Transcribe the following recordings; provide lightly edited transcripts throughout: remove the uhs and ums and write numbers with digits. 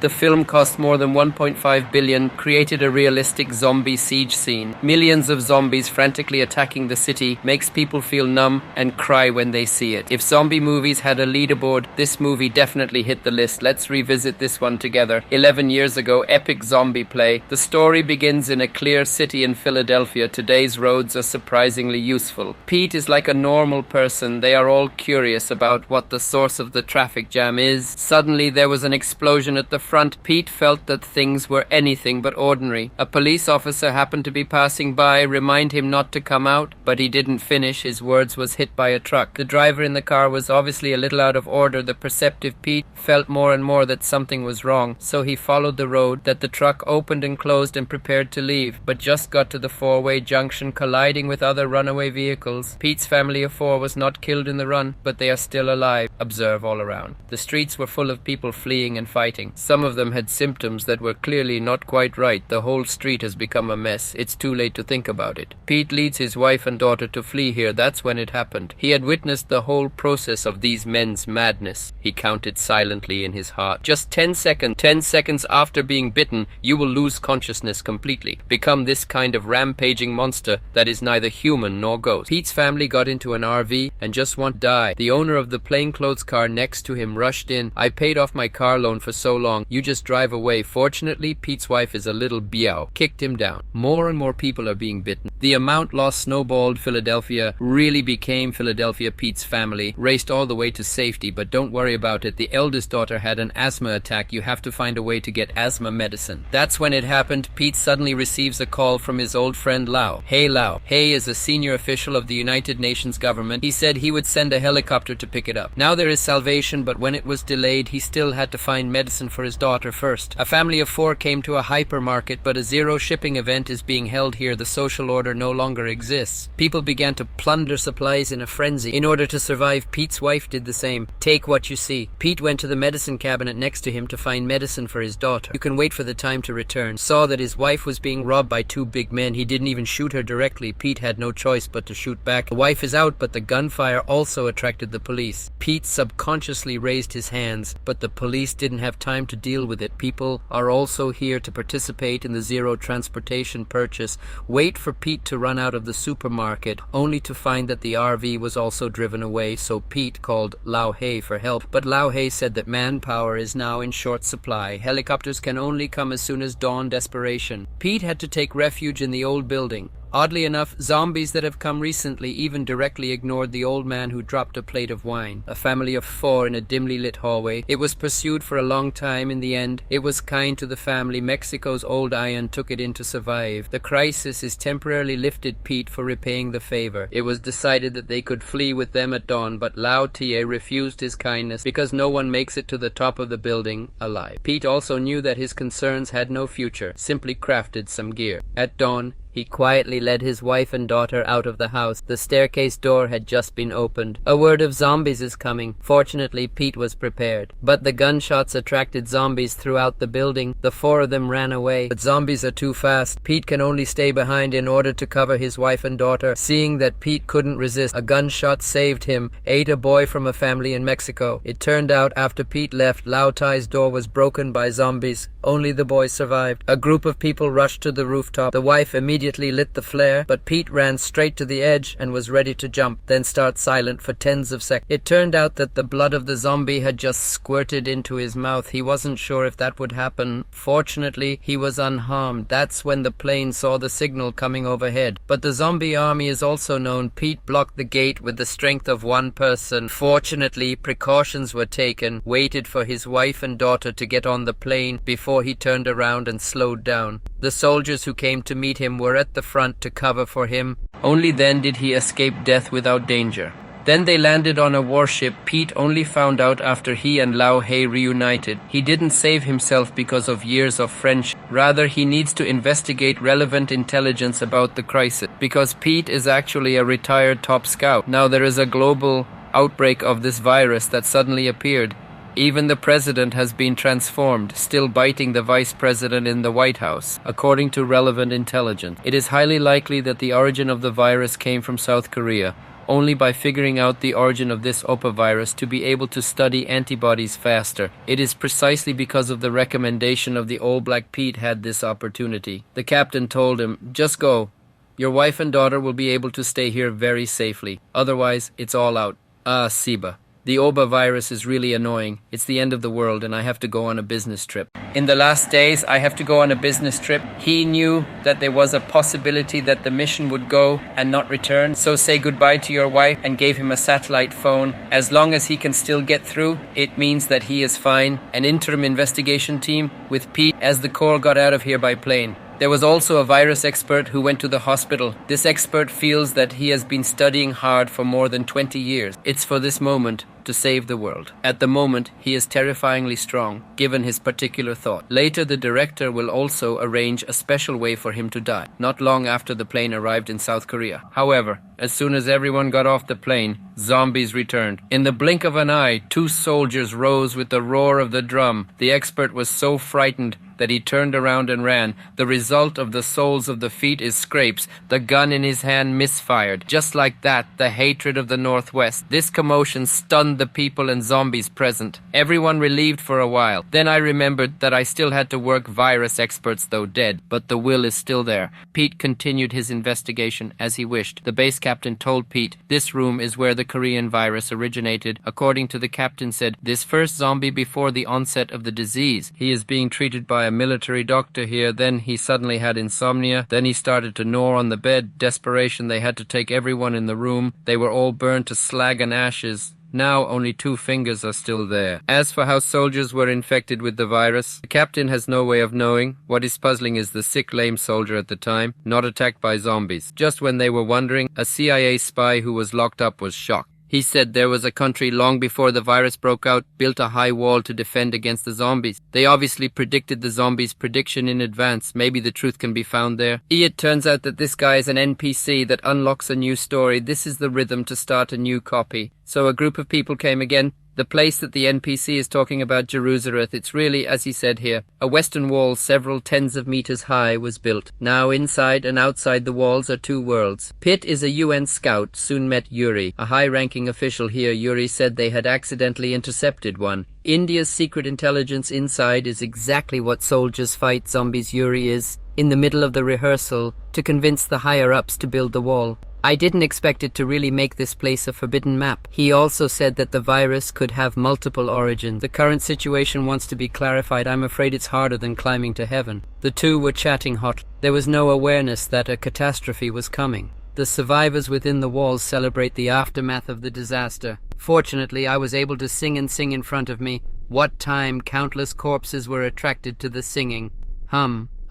The film cost more than 1.5 billion, created a realistic zombie siege scene. Millions of zombies frantically attacking the city makes people feel numb and cry when they see it. If zombie movies had a leaderboard, this movie definitely hit the list. Let's revisit this one together. 11 years ago, epic zombie play. The story begins in a clear city in Philadelphia. Today's roads are surprisingly useful. Pete is like a normal person. They are all curious about what the source of the traffic jam is. Suddenly there was an explosion at the front. Pete felt that things were anything but ordinary. A police officer happened to be passing by, remind him not to come out, but he didn't finish. His words was hit by a truck. The driver in the car was obviously a little out of order. The perceptive Pete felt more and more that something was wrong, so he followed the road that the truck opened and closed and prepared to leave, but just got to the four-way junction, colliding with other runaway vehicles. Pete's family of four was not killed in the run, but they are still alive. Observe all around. The streets were full of people fleeing and fighting. Some of them had symptoms that were clearly not quite right. The whole street has become a mess. It's too late to think about it. Pete leads his wife and daughter to flee here. That's when it happened. He had witnessed the whole process of these men's madness. He counted silently in his heart. Just 10 seconds. 10 seconds after being bitten, you will lose consciousness completely. Become this kind of rampaging monster that is neither human nor ghost. Pete's family got into an RV and just want to die. The owner of the plainclothes car next to him rushed in. I paid off my car loan for so long. You just drive away. Fortunately, Pete's wife is a little biao. Kicked him down. More and more people are being bitten. The amount lost snowballed. Philadelphia really became Philadelphia. Pete's family raced all the way to safety, but don't worry about it. The eldest daughter had an asthma attack. You have to find a way to get asthma medicine. That's when it happened. Pete suddenly receives a call from his old friend Lau. Hey Lau. Hey is a senior official of the United Nations government. He said he would send a helicopter to pick it up. Now there is salvation, but when it was delayed, he still had to find medicine for his daughter first. A family of four came to a hypermarket, but a zero shipping event is being held here. The social order no longer exists. People began to plunder supplies in a frenzy. In order to survive, Pete's wife did the same. Take what you see. Pete went to the medicine cabinet next to him to find medicine for his daughter. You can wait for the time to return. Saw that his wife was being robbed by two big men. He didn't even shoot her directly. Pete had no choice but to shoot back. The wife is out, but the gunfire also attracted the police. Pete subconsciously raised his hands, but the police didn't have time to deal with it. People are also here to participate in the zero transportation purchase. Wait for Pete to run out of the supermarket, only to find that the RV was also driven away, so Pete called Lau Hei for help. But Lau Hei said that manpower is now in short supply. Helicopters can only come as soon as dawn. Desperation. Pete had to take refuge in the old building. Oddly enough, zombies that have come recently even directly ignored the old man who dropped a plate of wine. A family of four in a dimly lit hallway. It was pursued for a long time. In the end, it was kind to the family. Mexico's old iron took it in to survive. The crisis is temporarily lifted Pete for repaying the favor. It was decided that they could flee with them at dawn, but Lao Tie refused his kindness because no one makes it to the top of the building alive. Pete also knew that his concerns had no future, simply crafted some gear. At dawn, he quietly led his wife and daughter out of the house. The staircase door had just been opened. A word of zombies is coming. Fortunately, Pete was prepared. But the gunshots attracted zombies throughout the building. The four of them ran away. But zombies are too fast. Pete can only stay behind in order to cover his wife and daughter. Seeing that Pete couldn't resist, a gunshot saved him. Ate a boy from a family in Mexico. It turned out after Pete left, Lao Tai's door was broken by zombies. Only the boy survived. A group of people rushed to the rooftop. The wife immediately lit the flare, but Pete ran straight to the edge and was ready to jump, then start silent for tens of seconds. It turned out that the blood of the zombie had just squirted into his mouth. He wasn't sure if that would happen. Fortunately, he was unharmed. That's when the plane saw the signal coming overhead. But the zombie army is also known. Pete blocked the gate with the strength of one person. Fortunately, precautions were taken, waited for his wife and daughter to get on the plane before he turned around and slowed down. The soldiers who came to meet him were at the front to cover for him. Only then did he escape death without danger. Then they landed on a warship. Pete only found out after he and Lao Hei reunited. He didn't save himself because of years of friendship. Rather, he needs to investigate relevant intelligence about the crisis, because Pete is actually a retired top scout. Now there is a global outbreak of this virus that suddenly appeared. Even the president has been transformed, still biting the vice president in the White House, according to relevant intelligence. It is highly likely that the origin of the virus came from South Korea. only by figuring out the origin of this opa-virus to be able to study antibodies faster. It is precisely because of the recommendation of the old black Pete had this opportunity. The captain told him, "Just go. Your wife and daughter will be able to stay here very safely. Otherwise, it's all out." Ah, Siba. The Oba virus is really annoying. It's the end of the world and I have to go on a business trip. In the last days, I have to go on a business trip. He knew that there was a possibility that the mission would go and not return. So say goodbye to your wife and gave him a satellite phone. As long as he can still get through, it means that he is fine. An interim investigation team with Pete as the Corps got out of here by plane. There was also a virus expert who went to the hospital. This expert feels that he has been studying hard for more than 20 years. It's for this moment to save the world. At the moment, he is terrifyingly strong, given his particular thought. Later, the director will also arrange a special way for him to die, not long after the plane arrived in South Korea. However, as soon as everyone got off the plane, zombies returned. In the blink of an eye, 2 soldiers rose with the roar of the drum. The expert was so frightened that he turned around and ran. The result of the soles of the feet is scrapes. The gun in his hand misfired. Just like that, the hatred of the Northwest. This commotion stunned the people and zombies present. Everyone relieved for a while. Then I remembered that I still had to work virus experts, though dead. But the will is still there. Pete continued his investigation as he wished. The base captain told Pete, "This room is where the Korean virus originated." According to the captain said, "This first zombie before the onset of the disease. He is being treated by a military doctor here. Then he suddenly had insomnia. Then he started to gnaw on the bed. Desperation, they had to take everyone in the room. They were all burned to slag and ashes. Now only 2 fingers are still there." As for how soldiers were infected with the virus, the captain has no way of knowing. What is puzzling is the sick, lame soldier at the time, not attacked by zombies. Just when they were wondering, a CIA spy who was locked up was shocked. He said there was a country long before the virus broke out, built a high wall to defend against the zombies. They obviously predicted the zombies' prediction in advance. Maybe the truth can be found there. It turns out that this guy is an NPC that unlocks a new story. This is the rhythm to start a new copy. So a group of people came again. The place that the NPC is talking about, Jerusalem, it's really, as he said here, a western wall several tens of meters high was built. Now inside and outside the walls are 2 worlds. Pitt is a UN scout, soon met Yuri, a high-ranking official here. Yuri said they had accidentally intercepted one. India's secret intelligence inside is exactly what soldiers fight zombies. Yuri is in the middle of the rehearsal to convince the higher-ups to build the wall. I didn't expect it to really make this place a forbidden map. He also said that the virus could have multiple origins. The current situation wants to be clarified. I'm afraid it's harder than climbing to heaven. The 2 were chatting hotly. There was no awareness that a catastrophe was coming. The survivors within the walls celebrate the aftermath of the disaster. Fortunately, I was able to sing and sing in front of me. What time countless corpses were attracted to the singing.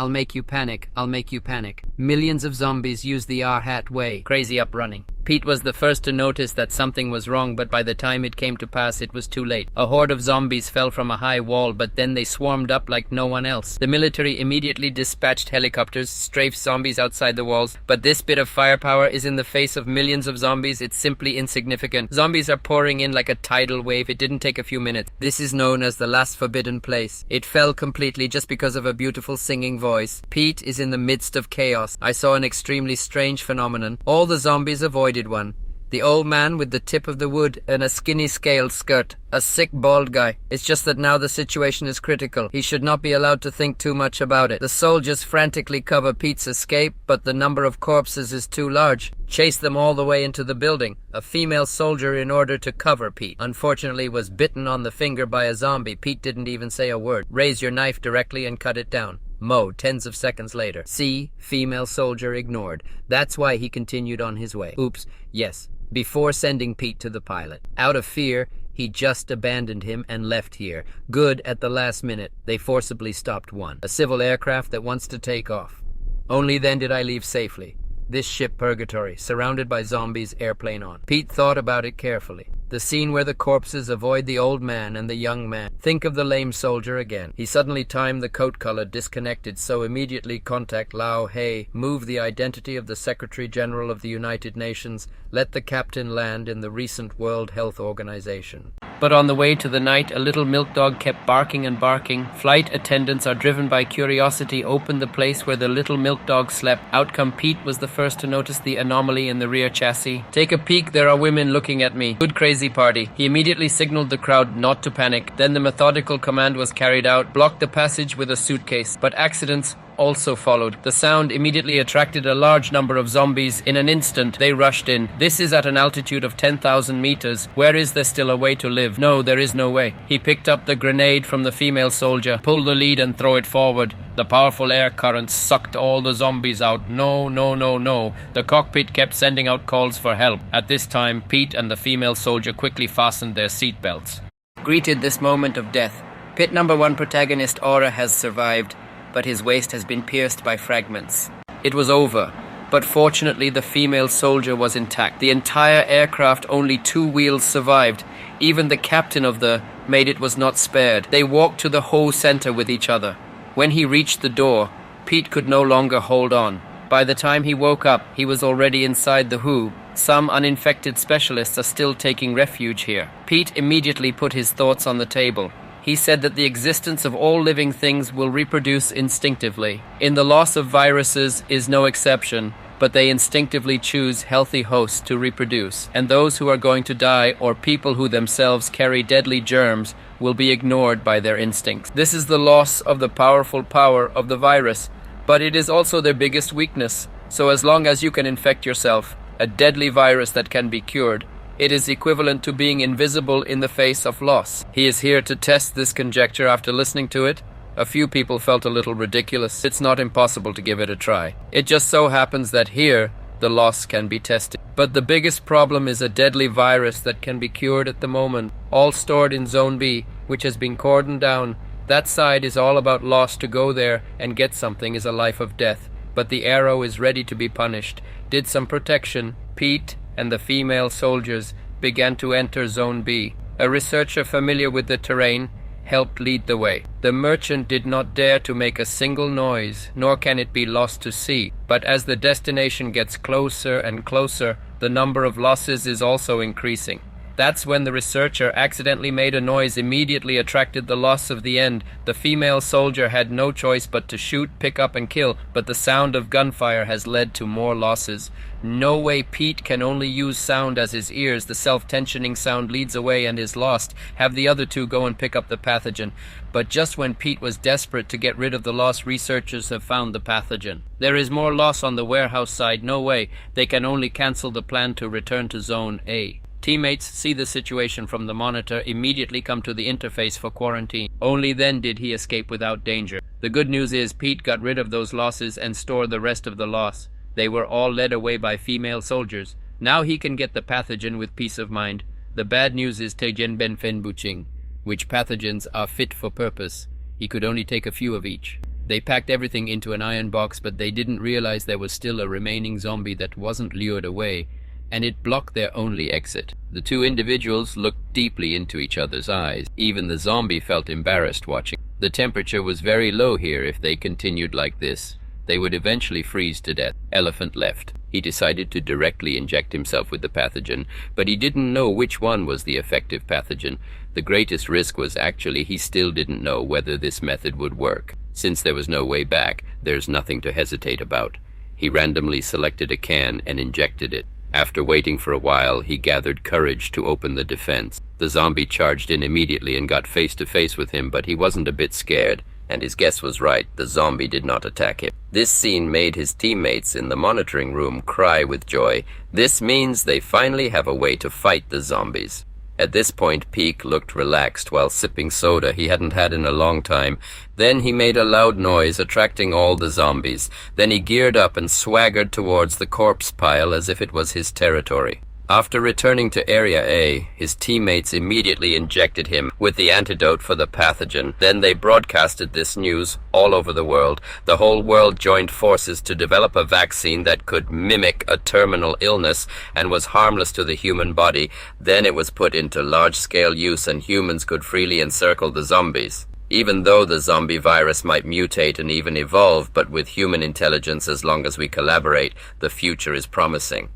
I'll make you panic, I'll make you panic. Millions of zombies use the R-hat way. Crazy up running. Pete was the first to notice that something was wrong, but by the time it came to pass, it was too late. A horde of zombies fell from a high wall, but then they swarmed up like no one else. The military immediately dispatched helicopters, strafed zombies outside the walls, but this bit of firepower is in the face of millions of zombies. It's simply insignificant. Zombies are pouring in like a tidal wave. It didn't take a few minutes. This is known as the last forbidden place. It fell completely just because of a beautiful singing voice. Pete is in the midst of chaos. I saw an extremely strange phenomenon. All the zombies avoided one. The old man with the tip of the wood and a skinny scaled skirt. A sick bald guy. It's just that now the situation is critical. He should not be allowed to think too much about it. The soldiers frantically cover Pete's escape, but the number of corpses is too large. Chase them all the way into the building. A female soldier, in order to cover Pete, unfortunately was bitten on the finger by a zombie. Pete didn't even say a word. Raise your knife directly and cut it down. Mo, tens of seconds later. See, female soldier ignored. That's why he continued on his way. Oops, yes, before sending Pete to the pilot. Out of fear, he just abandoned him and left here. Good, at the last minute, they forcibly stopped one. A civil aircraft that wants to take off. Only then did I leave safely. This ship purgatory, surrounded by zombies, airplane on. Pete thought about it carefully. The scene where the corpses avoid the old man and the young man. Think of the lame soldier again. He suddenly timed the coat color disconnected, so immediately contact Lao He, move the identity of the Secretary General of the United Nations, let the captain land in the recent World Health Organization. But on the way to the night, a little milk dog kept barking and barking. Flight attendants are driven by curiosity, opened the place where the little milk dog slept. Out come Pete was the first to notice the anomaly in the rear chassis. Take a peek, there are women looking at me. Good crazy party. He immediately signaled the crowd not to panic. Then the methodical command was carried out, blocked the passage with a suitcase. But accidents also followed. The sound immediately attracted a large number of zombies. In an instant, they rushed in. This is at an altitude of 10,000 meters. Where is there still a way to live? No, there is no way. He picked up the grenade from the female soldier, pulled the lead and throw it forward. The powerful air current sucked all the zombies out. No, no, no, no. The cockpit kept sending out calls for help. At this time, Pete and the female soldier quickly fastened their seatbelts. Greeted this moment of death. Pitt number 1 protagonist Aura has survived, but his waist has been pierced by fragments. It was over, but fortunately the female soldier was intact. The entire aircraft, only 2 wheels survived. Even the captain of the made was not spared. They walked to the Ho center with each other. When he reached the door, Pete could no longer hold on. By the time he woke up, he was already inside the Who. Some uninfected specialists are still taking refuge here. Pete immediately put his thoughts on the table. He said that the existence of all living things will reproduce instinctively. In the loss of viruses is no exception, but they instinctively choose healthy hosts to reproduce. And those who are going to die, or people who themselves carry deadly germs, will be ignored by their instincts. This is the loss of the powerful power of the virus, but it is also their biggest weakness. So as long as you can infect yourself, a deadly virus that can be cured, it is equivalent to being invisible in the face of loss. He is here to test this conjecture. After listening to it, a few people felt a little ridiculous. It's not impossible to give it a try. It just so happens that here, the loss can be tested. But the biggest problem is a deadly virus that can be cured at the moment, all stored in Zone B, which has been cordoned down. That side is all about loss. To go there and get something is a life of death. But the arrow is ready to be punished. Did some protection. Pete and the female soldiers began to enter Zone B. A researcher familiar with the terrain helped lead the way. The merchant did not dare to make a single noise, nor can it be lost to sea. But as the destination gets closer and closer, the number of losses is also increasing. That's when the researcher accidentally made a noise, immediately attracted the loss of the end. The female soldier had no choice but to shoot, pick up and kill, but the sound of gunfire has led to more losses. No way. Pete can only use sound as his ears. The self-tensioning sound leads away and is lost. Have the other 2 go and pick up the pathogen. But just when Pete was desperate to get rid of the loss, researchers have found the pathogen. There is more loss on the warehouse side. No way. They can only cancel the plan to return to Zone A. Teammates see the situation from the monitor, immediately come to the interface for quarantine. Only then did he escape without danger. The good news is Pete got rid of those losses and stored the rest of the loss. They were all led away by female soldiers. Now he can get the pathogen with peace of mind. The bad news is Tejen Ben Fen Buching, which pathogens are fit for purpose. He could only take a few of each. They packed everything into an iron box, but they didn't realize there was still a remaining zombie that wasn't lured away, and it blocked their only exit. The 2 individuals looked deeply into each other's eyes. Even the zombie felt embarrassed watching. The temperature was very low here. If they continued like this, they would eventually freeze to death. Elephant left. He decided to directly inject himself with the pathogen, but he didn't know which one was the effective pathogen. The greatest risk was actually he still didn't know whether this method would work. Since there was no way back, there's nothing to hesitate about. He randomly selected a can and injected it. After waiting for a while, he gathered courage to open the defense. The zombie charged in immediately and got face to face with him, but he wasn't a bit scared, and his guess was right. The zombie did not attack him. This scene made his teammates in the monitoring room cry with joy. This means they finally have a way to fight the zombies. At this point, Peak looked relaxed while sipping soda he hadn't had in a long time. Then he made a loud noise, attracting all the zombies. Then he geared up and swaggered towards the corpse pile as if it was his territory. After returning to Area A, his teammates immediately injected him with the antidote for the pathogen. Then they broadcasted this news all over the world. The whole world joined forces to develop a vaccine that could mimic a terminal illness and was harmless to the human body. Then it was put into large-scale use and humans could freely encircle the zombies. Even though the zombie virus might mutate and even evolve, but with human intelligence, as long as we collaborate, the future is promising.